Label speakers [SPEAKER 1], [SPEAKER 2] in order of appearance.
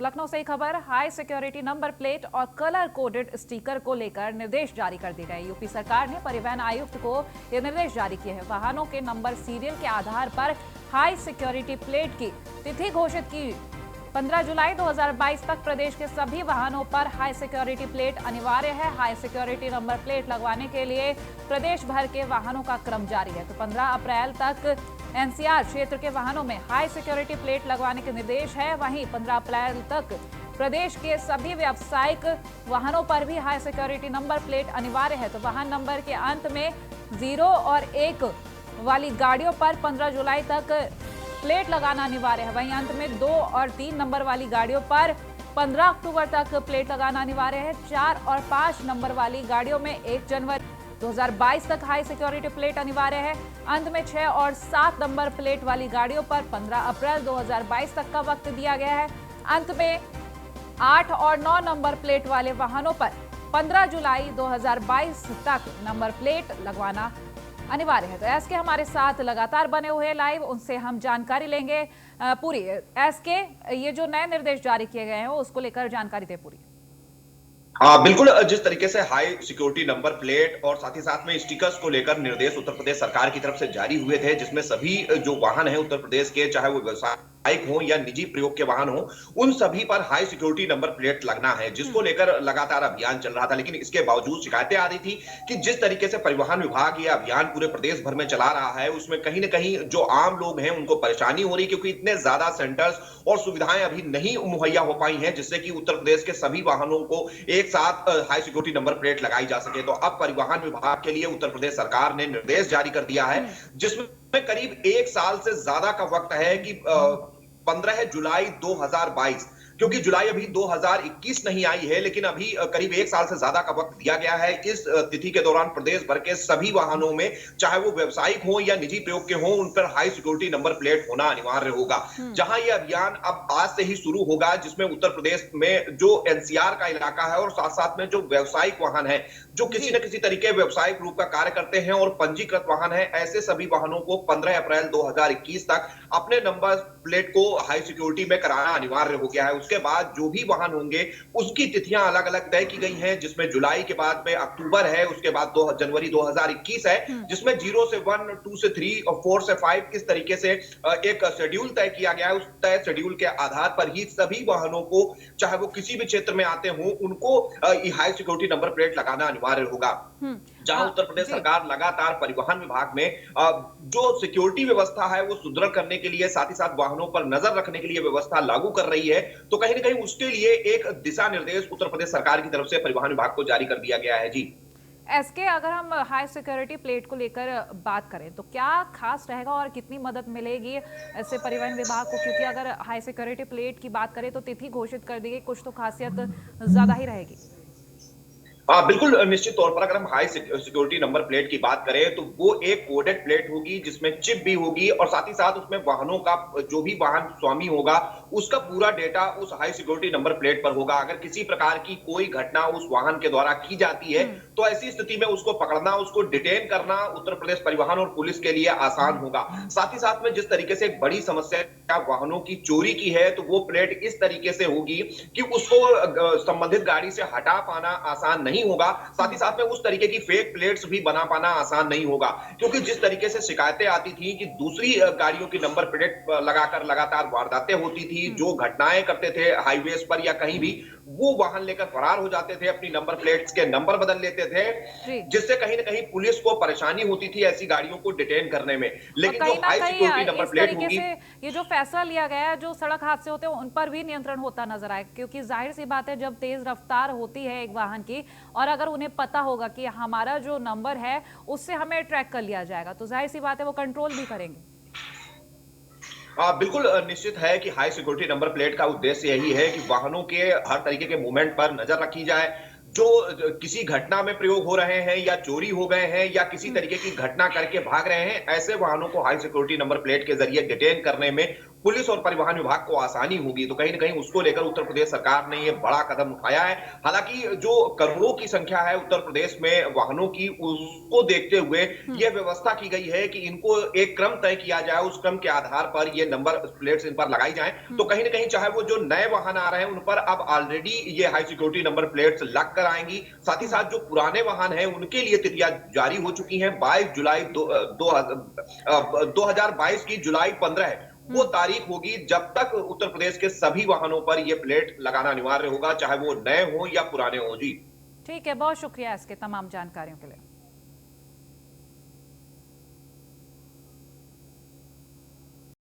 [SPEAKER 1] लखनऊ से ही खबर, high security number plate और कलर कोडेड स्टिकर को लेकर निर्देश जारी कर दिए गए। यूपी सरकार ने परिवहन आयुक्त को ये निर्देश जारी किए हैं। वाहनों के नंबर सीरियल के आधार पर हाई सिक्योरिटी प्लेट की तिथि घोषित की। 15 जुलाई 2022 तक प्रदेश के सभी वाहनों पर हाई सिक्योरिटी प्लेट अनिवार्य है। हाई सिक्योरिटी नंबर प्लेट लगवाने के लिए प्रदेश भर के वाहनों का क्रम जारी है। तो 15 अप्रैल तक एनसीआर क्षेत्र के वाहनों में हाई सिक्योरिटी प्लेट लगवाने के निर्देश है। वहीं 15 अप्रैल तक प्रदेश के सभी व्यावसायिक वाहनों पर भी हाई सिक्योरिटी नंबर प्लेट अनिवार्य है। तो वाहन नंबर के अंत में 0 और 1 वाली गाड़ियों पर 15 जुलाई तक प्लेट लगाना अनिवार्य है। वहीं अंत में 2 और 3 नंबर वाली गाड़ियों पर 15 अक्टूबर तक प्लेट लगाना अनिवार्य है। 4 और 5 नंबर वाली गाड़ियों में 1 जनवरी 2022 तक हाई सिक्योरिटी प्लेट अनिवार्य है। अंत में 6 और 7 नंबर प्लेट वाली गाड़ियों पर 15 अप्रैल 2022 तक का वक्त दिया गया है। अंत में 8 और 9 नंबर प्लेट वाले वाहनों पर 15 जुलाई 2022 तक नंबर प्लेट लगवाना अनिवार्य है। तो एसके हमारे साथ लगातार बने हुए लाइव, उनसे हम जानकारी लेंगे पूरी। एसके, ये जो नए निर्देश जारी किए गए हैं उसको लेकर जानकारी दे पूरी।
[SPEAKER 2] हाँ बिल्कुल, जिस तरीके से हाई सिक्योरिटी नंबर प्लेट और साथ ही साथ में स्टिकर्स को लेकर निर्देश उत्तर प्रदेश सरकार की तरफ से जारी हुए थे, जिसमें सभी जो वाहन हैं उत्तर प्रदेश के, चाहे वो व्यावसायिक हो या निजी प्रयोग के वाहन हो, उन सभी पर हाई सिक्योरिटी नंबर प्लेट लगना है, जिसको लेकर लगातार अभियान चल रहा था। लेकिन इसके बावजूद शिकायतें आ रही थी कि जिस तरीके से परिवहन विभाग ये अभियान पूरे प्रदेश भर में चला रहा है, उसमें कहीं ना कहीं जो आम लोग हैं उनको परेशानी हो रही, क्योंकि इतने ज्यादा सेंटर्स और सुविधाएं अभी नहीं मुहैया हो पाई हैं जिससे कि उत्तर प्रदेश के सभी वाहनों को एक साथ हाई सिक्योरिटी नंबर प्लेट लगाई जा सके। तो अब परिवहन विभाग के लिए उत्तर प्रदेश सरकार ने निर्देश जारी कर दिया है, जिसमें करीब 1 साल से ज्यादा का वक्त है कि 15 जुलाई 2022, क्योंकि जुलाई अभी 2021 नहीं आई है, लेकिन अभी करीब 1 साल से ज्यादा का वक्त दिया गया है। इस तिथि के दौरान प्रदेश भर के सभी वाहनों में, चाहे वो व्यावसायिक हो या निजी प्रयोग के हो, उन पर हाई सिक्योरिटी नंबर प्लेट होना अनिवार्य होगा। जहां ये अभियान अब आज से ही शुरू होगा, जिसमें उत्तर प्रदेश में जो एनसीआर का इलाका है और साथ साथ में जो व्यावसायिक वाहन है, जो किसी न किसी तरीके व्यावसायिक रूप का कार्य करते हैं और पंजीकृत वाहन है, ऐसे सभी वाहनों को 15 अप्रैल 2021 तक अपने नंबर प्लेट को हाई सिक्योरिटी में कराना अनिवार्य हो गया है। उसके बाद जो भी वाहन होंगे उसकी तिथियां अलग अलग तय की गई हैं, जिसमें जुलाई के बाद में अक्टूबर है, उसके बाद 2 जनवरी 2021 है, जिसमें 0 से 1, 2 से 3 और 4 से 5 इस तरीके से एक शेड्यूल तय किया गया है। उस तय शेड्यूल के आधार पर ही सभी वाहनों को, चाहे वो किसी भी क्षेत्र में आते हों, उनको हाई सिक्योरिटी नंबर प्लेट लगाना अनिवार्य होगा। जहां उत्तर प्रदेश सरकार लगातार परिवहन विभाग में जो सिक्योरिटी व्यवस्था है वो सुदृढ़ करने के लिए, साथ ही साथ वाहनों पर नजर रखने के लिए व्यवस्था लागू कर रही है, तो कहीं ना कहीं उसके लिए एक दिशा निर्देश उत्तर प्रदेश सरकार की तरफ से परिवहन विभाग को जारी कर दिया गया है। जी
[SPEAKER 1] एसके, अगर हम हाई सिक्योरिटी प्लेट को लेकर बात करें तो क्या खास रहेगा और कितनी मदद मिलेगी ऐसे परिवहन विभाग को? क्योंकि अगर हाई सिक्योरिटी प्लेट की बात करें तो तिथि घोषित कर दी गई, कुछ तो खासियत ज्यादा ही रहेगी।
[SPEAKER 2] बिल्कुल, निश्चित तौर पर अगर हम हाई सिक्योरिटी नंबर प्लेट की बात करें तो वो एक कोडेड प्लेट होगी, जिसमें चिप भी होगी और साथ ही साथ उसमें वाहनों का, जो भी वाहन स्वामी होगा उसका पूरा डेटा उस हाई सिक्योरिटी नंबर प्लेट पर होगा। अगर किसी प्रकार की कोई घटना उस वाहन के द्वारा की जाती है तो ऐसी स्थिति में उसको पकड़ना, उसको डिटेन करना उत्तर प्रदेश परिवहन और पुलिस के लिए आसान होगा। साथ ही साथ में जिस तरीके से एक बड़ी समस्या वाहनों की चोरी की है, तो वो प्लेट इस तरीके से होगी कि उसको संबंधित गाड़ी से हटा पाना आसान नहीं होगा। साथ ही साथ में उस तरीके की फेक प्लेट्स भी बना पाना आसान नहीं होगा, क्योंकि जिस तरीके से शिकायतें आती थी कि दूसरी गाड़ियों की नंबर प्लेट लगाकर लगातार वारदातें होती थी, जो घटनाएं करते थे हाईवेज पर या कहीं भी, वो वाहन लेकर फरार हो जाते थे, अपनी नंबर प्लेट्स के नंबर बदल लेते थे, जिससे कहीं ना कहीं पुलिस को परेशानी होती थी ऐसी गाड़ियों को डिटेन करने में। लेकिन जो हाई सिक्योरिटी नंबर प्लेट होगी,
[SPEAKER 1] ये जो फैसला लिया गया है, जो सड़क हादसे होते हैं उन पर भी नियंत्रण होता नजर आए, क्योंकि जाहिर सी बात है जब तेज रफ्तार होती है एक वाहन की और अगर उन्हें पता होगा कि हमारा जो नंबर है उससे हमें ट्रैक कर लिया जाएगा, तो जाहिर सी बात है वो कंट्रोल भी करेंगे।
[SPEAKER 2] बिल्कुल, निश्चित है कि हाई सिक्योरिटी नंबर प्लेट का उद्देश्य यही है कि वाहनों के हर तरीके के मूवमेंट पर नजर रखी जाए। जो किसी घटना में प्रयोग हो रहे हैं या चोरी हो गए हैं या किसी तरीके की घटना करके भाग रहे हैं, ऐसे वाहनों को हाई सिक्योरिटी नंबर प्लेट के जरिए डिटेन करने में पुलिस और परिवहन विभाग को आसानी होगी। तो कहीं न कहीं उसको लेकर उत्तर प्रदेश सरकार ने ये बड़ा कदम उठाया है। हालांकि जो करोड़ों की संख्या है उत्तर प्रदेश में वाहनों की, उसको देखते हुए यह व्यवस्था की गई है कि इनको एक क्रम तय किया जाए, उस क्रम के आधार पर ये नंबर प्लेट्स इन पर लगाई जाएं। तो कहीं न कहीं चाहे वो जो नए वाहन आ रहे हैं उन पर अब ऑलरेडी ये हाई सिक्योरिटी नंबर प्लेट्स लग कर आएंगी। साथ ही साथ जो पुराने वाहन हैं उनके लिए तिथियां जारी हो चुकी हैं। 22 जुलाई 2022 की जुलाई 15 वो तारीख होगी जब तक उत्तर प्रदेश के सभी वाहनों पर यह प्लेट लगाना अनिवार्य होगा, चाहे वो नए हो या पुराने हो। जी
[SPEAKER 1] ठीक है, बहुत शुक्रिया इसके तमाम जानकारियों के लिए।